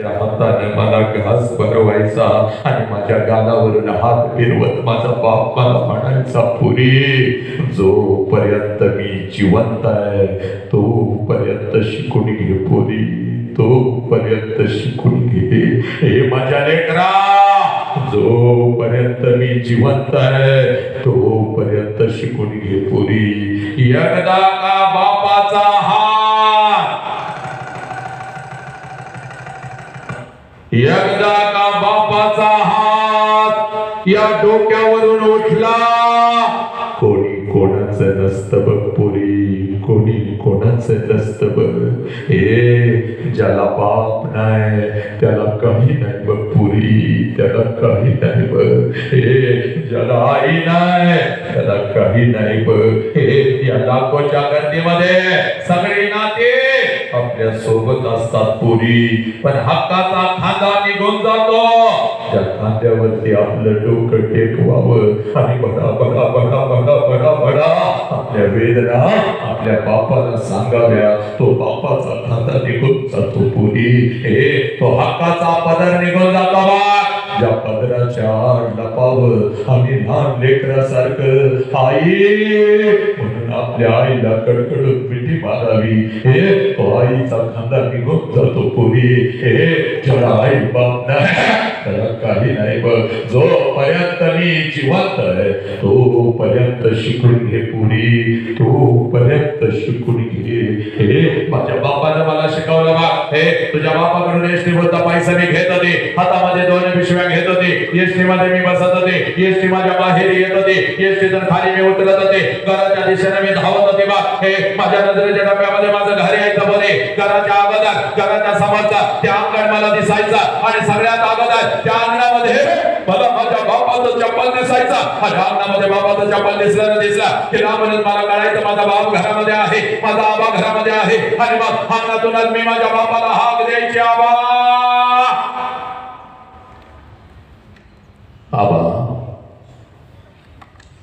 त्या हाताने मला घास भरवायचा आणि माझ्या गालावरून हात फिरवत माझा बाप मला म्हणायचा, पुरी जोपर्यंत मी जिवंत आहे तोपर्यंत शिकून घे पुरी, तोपर्यंत शिकून घे. हे माझ्या लेकरा, जोपर्यंत मी जिवंत आहे तोपर्यंत शिकून घे पुरी. एकदा का बापाचा एकदा का बापाचा हात या डोक्यावरून उठला, कोणी कोणाचं नसतं बघ पुरी, कोणी कोणाचं नसतं बघ. हे ज्याला बाप नाही त्याला काही नाही बघ पुरी, त्याला काही नाही बघ. हे ज्याला आई नाही त्याला काही नाही बघ. हे या लाखोच्या गर्दीमध्ये सगळी नाते आपल्या सोबत असतात पुरी, पण हक्काचा खांदा निघून जातो त्या खांद्यावरती आपलं डोकं टेकवावं आणि बडा बडा बडा बडा बडा बडा आपल्या वेदना आपल्या बापाला सांगाव्या. तो बापाचा खांदा निघून जातो पुरी. हे तो हक्काचा पदर निघून जातो बा, ज्या पदराच्या लपावं आम्ही लहान लेकरासारखं आई म्हणून आपल्या आईला कडकडून मिठी मारावी. हे तो आईचा खांदा निघून जातो पुरी. हे ज्याला आई बाप नाही त्याला काही नाही बघ. जोपर्यंत मी जिवंत आहे तोपर्यंत शिकून घे पुरी, तोपर्यंत शिकून घे. हे माझ्या बापानं मला शिकवलं बा. हे तुझ्या बापाकडून एसटी बोलता पैसा मी घेत होते, हातामध्ये 2 पिशव्या घेत होते, एसटी मध्ये मी बसत होते, एसटी माझ्या बाहेर येत होते, एसटी तर खाली मी उतरत होते, घराच्या दिशेने मी धावत होते बा. हे माझ्या नजरेच्या डब्यामध्ये माझं घर यायचं बोले, घराच्या अगोदर घराच्या समोरचा त्या अंगण मला दिसायचा आणि सगळ्यात अगोदर त्या अंगणामध्ये मला माझ्या बापाचं चप्पल दिसायचा आणि अंगणामध्ये बापाचं चप्पल दिसला की म्हणून मला कळायचं माझा बाप घरामध्ये आहे, माझा आबा घरामध्ये आहे. आणि मग अंगणातूनच मी माझ्या बापाला हाक द्यायची, आबा आबा.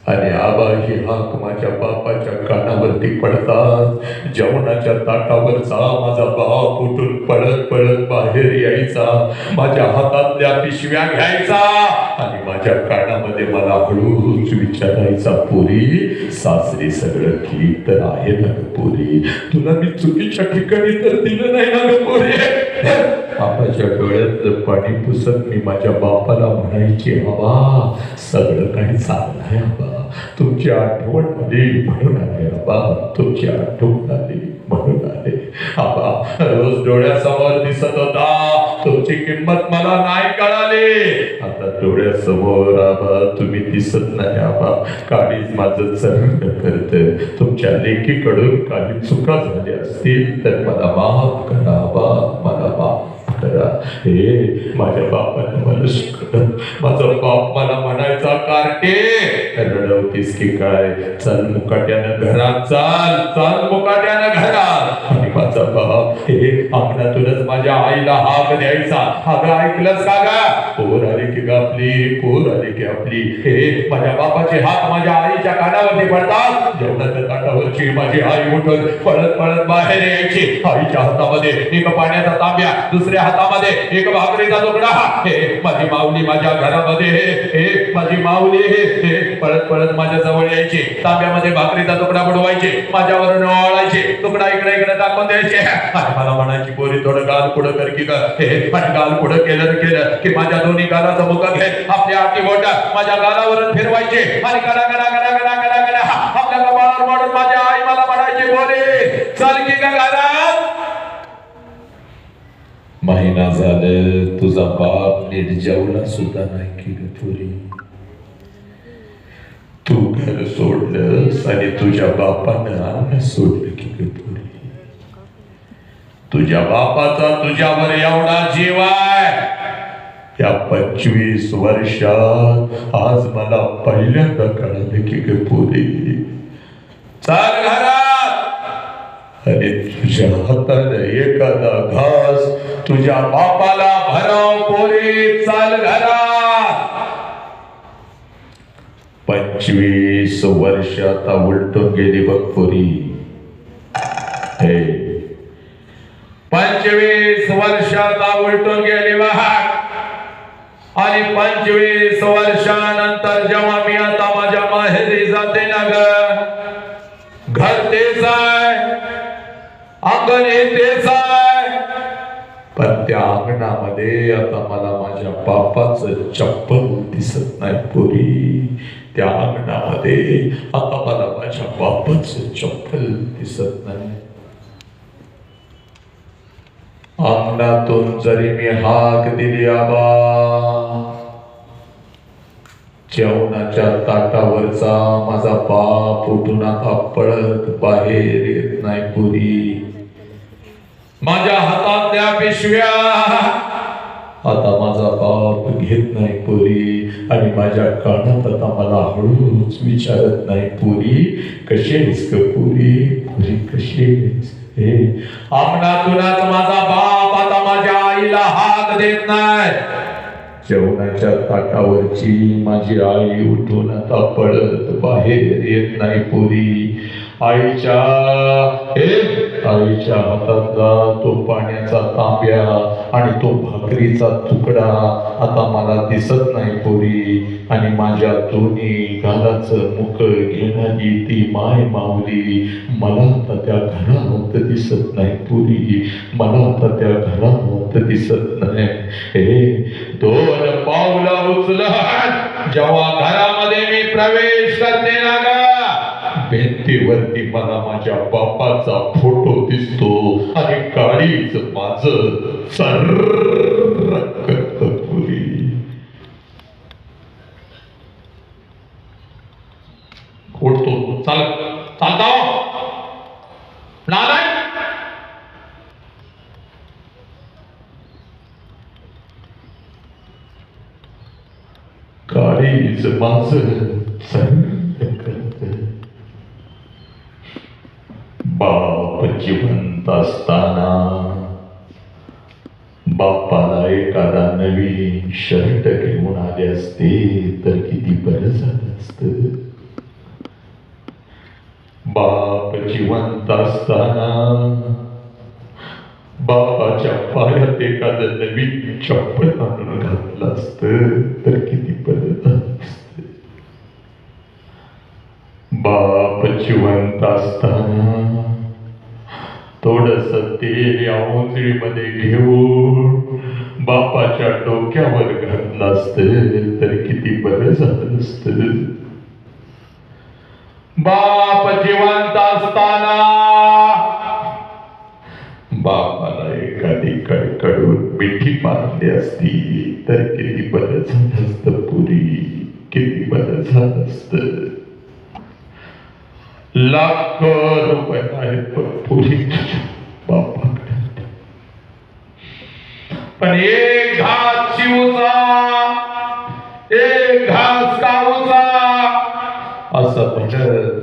आणि आबा ही हाक माझ्या बापाच्या कानावरती पडतात. जेवणाच्या ताटावरचा माझा बाप उठून पळत पळत बाहेर यायचा, माझ्या हातातल्या पिशव्या घ्यायचा आणि माझ्या कानामध्ये मला हळूच विचारायचा, पुरी सासरी सगळं ठीक तर आहे ना ग पुरी, तुला मी चुकीच्या ठिकाणी तर दिलं नाही ना ग पुरी. बापाच्या डोळ्यात पाणी पुसत मी माझ्या बापाला म्हणायचे, बाबा सगळं काही चांगलं आहे आबा, तुमची आठवण आली म्हणून आले आबा, तुमची आठवण आली म्हणून आले आबा. रोज डोळ्यासमोर दिसत होता, तुमची किंमत मला नाही कळाली. आता डोळ्यासमोर आबा तुम्ही दिसत नाही आबा, काळीच माझं चरण करत. तुमच्या लेकीकडून काही चुका झाल्या असतील तर मला माफ करा आबा, मला माफ करा. हे माझ्या बापाने मला शिकवलं. माझा बाप मला म्हणायचा, कार्टे रडवतीस की काय, चल मुकाट्यानं घरात, चाल चाल मुकाट्यानं घरात. आणि माझा बाप हे अंगणातूनच माझ्या आईला हाक द्यायचा, अगं ऐकलंस का गा, पोर आली की आपली, पोर आली की आपली. हे माझ्या बापाचे हात माझ्या आईच्या कानावरती पडतात. जेवणाच्या ताटावरची माझी आई उठून पळत पळत बाहेर यायची. आईच्या हातामध्ये एक पाण्याचा तांब्या, दुसऱ्या हातामध्ये एक भाकरीचा तुकडा. हे माझी माऊली माझ्या घरामध्ये, हे माझी माऊली हे पळत पळत माझ्या जवळ यायची, तांब्यामध्ये भाकरीचा तुकडा बुडवायचे, माझ्यावरून ओवाळायचे, तुकडा इकडे इकडे टाकून द्यायचे आणि मला म्हणायची, पोरी थोडं गाल पुढं कर की ग. हे गाल पुढं केलं की माझ्या दोन्ही गालाचं मुख घेत आपल्या आठी बोटा माझ्या गालावरून फिरवायचे आणि कडा कडा कडा कडा कडा कडा आपल्या कपाळावर मारून माझ्या आई मला म्हणायची, बोले चल की ग घरात. महिना झालं तुझा बाप नीट जेवला सुद्धा नाही की ग पुरी. तू घर सोडलंस आणि तुझ्या बापानं अन्न सोडलं की ग पुरी. तुझ्या बापाचा तुझ्यावर एवढा जीव आहे. या 25 वर्षात आज मला पहिल्यांदा कळालं की ग पुरी. चल घरात. आणि तुझ्या हाताने एखादा घास तुझ्या बापाला भरव पोरी, चल घरात. 25 वर्ष आता उलटून गेली बघ पोरी. हे 25 वर्षात उलटून गेली वाहक. आणि 25 वर्षानंतर जेव्हा मी आता माझ्या माहेरी जाते ना ग, घर तेच आहे, अंगण हे तेच आहे, पण त्या अंगणामध्ये आता मला माझ्या बापाचं चप्पल दिसत नाही पुरी. त्या अंगणामध्ये आता मला माझ्या बापाचं चप्पल दिसत नाही. अंगणातून जरी मी हाक दिली आबा, जेवणाच्या ताटावरचा माझा बाप उठून आता पळत बाहेर येत नाही पुरी. माझ्या हातातल्या पिशव्या आता माझा बाप घेत नाही पुरी. आणि माझ्या कानात आता मला हळूच विचारत नाही पुरी, कशी आहेस ग पुरी, पुरी कशी आहेस. हे अंगणातूनच माझा बाप आता माझ्या आईला हाक देत नाही. जेवणाच्या ताटावरची माझी आई उठून आता पळत बाहेर येत नाही पुरी. आईच्या हातातला तो पाण्याचा तांब्या आणि तो भाकरीचा तुकडा आता मला दिसत नाही पुरी. आणि माझ्या दोन्ही गालाचं मुख घेणारी ती माय माऊली मला आता त्या घरात दिसत नाही पुरी. मला आता त्या घरात दिसत नाही. हे 2 पावलं उचलत जेव्हा घरामध्ये मी प्रवेश करते ना ग, भिंतीवरती मला माझ्या बापाचा फोटो दिसतो आणि काळीच माझं सर्र करत पुरी. उठतो चालता नालाय. काळीच माझं सर्र करत. बाप जिवंत असताना बापाला एखादा नवीन शर्ट घेऊन आले असते तर किती बरं झालं असतं. बाप जिवंत असताना बापाच्या पायात एखादं नवीन चप्पल आणून घातलं असतं तर किती बरं झालं असतं. बाप जिवंत असताना थोडस तेल या ओंजळीमध्ये घेऊन बापाच्या डोक्यावर घातलं असतं तर किती बरं झालं असतं. बाप जिवंत असताना बापाला एखादी कडकडून मिठी मारली असती तर किती बरं झालं असतं पुरी, किती बरं झालं असतं. लाखो रुपये आहेत पुरी बापाकडे, पण एक घास शिवचा, एक घास काऊचा असं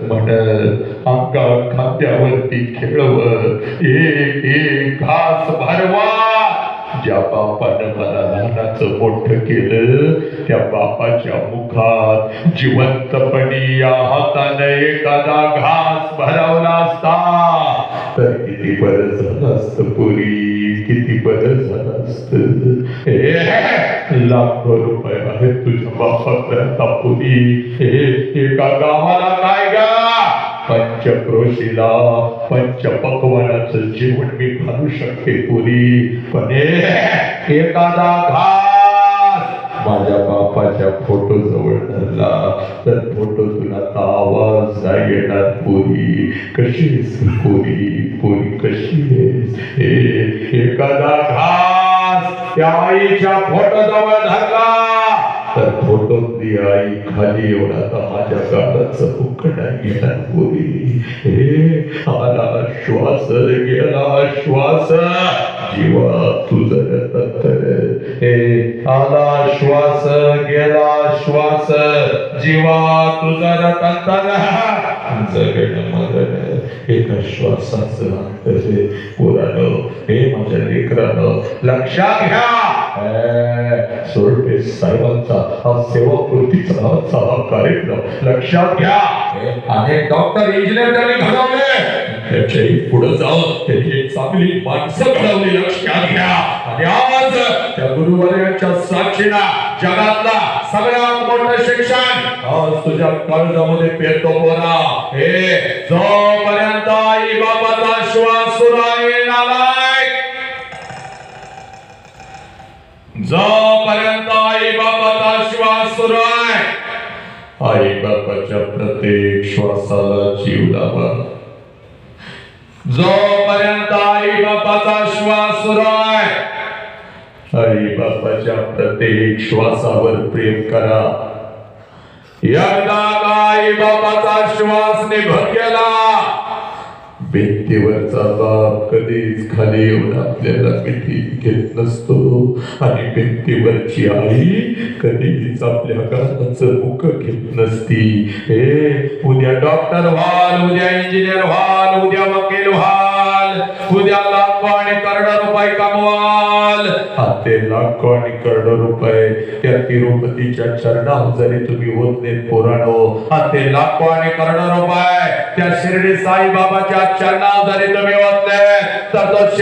म्हणत अंगा खांद्यावरती खेळवत एक घास भरवा. ज्या बापानं मला लहानाचं मोठं केलं त्या बापाच्या मुखात जिवंतपणी या हाताने एखादा घास भरवला असता तर किती बरं झालं असतं पुरी, किती बरं झालं असतं. लाखो रुपये आहेत तुझ्या बापाकडे पुरी. एका गावाला काय गा पंचक्रोशीला पंचपक्वानाचं जेवण मी घालू शकते पुरी, पण एखादा घास माझ्या बापाच्या फोटो जवळ धरला तर फोटोतून आता आवाज येणार पुरी. कशी आहेस पुरी, पुरी कशी आहेस. एखादा घास त्या आईच्या फोटो जवळ धरला तर फोटोतली आई खाली एवढा तर माझ्या गालाचं उकडा गेला पुरी. आला श्वास गेला श्वास जीवा तुझं तर. आला श्वास गेला श्वास जीवा तुझं तर. जगण मरण एका श्वासाचं अंतर पुराणं. हे माझ्या लेकरानं लक्षात घ्या, सोरटे साहेबांचा हा सेवाकृतीचा हा कार्यक्रम लक्षात घ्या. अनेक डॉक्टर इंजिनियर त्यांनी घडवले, त्याच्याही पुढे जाऊन त्यांनी एक चांगली माणसं घडवली लक्षात घ्या. आणि आज त्या गुरुवर्यांच्या साक्षीला जगातला सगळ्यात मोठं शिक्षण आज तुझ्या काळजामध्ये पेरतो पोरा. हे जोपर्यंत आई बाबाचा श्वास सुरू आहे नालायक, जोपर्यंत आई बाबाचा श्वास सुरू आहे, आई बाबाच्या प्रत्येक श्वासाला जीव लावा. जोपर्यंत आई बाबाचा श्वास सुरू आहे, आई बाबाच्या प्रत्येक श्वासावर प्रेम करा. एकदा का आई बाबाचा श्वास निघून गेला, भिंतीवरचा बाप कधीच खाली येऊन आपल्याला मिठीत घेत नसतो. आणि भिंतीवरची आई कधीच आपल्या गालाचं मुख घेत नसती. हे उद्या डॉक्टर व्हाल, उद्या इंजिनियर व्हाल, उद्या वकील व्हाल, उद्या लाखो आणि करोडो रुपये कमवाल. ते लाखो आणि करोडो रुपये त्या तिरुपतीच्या चरणावर जरी तुम्ही ओतले पोरानो, ते लाखो आणि करोडो रुपये त्या शिर्डी साई बाबाच्या चरणावर जरी तुम्ही ओतले तर तो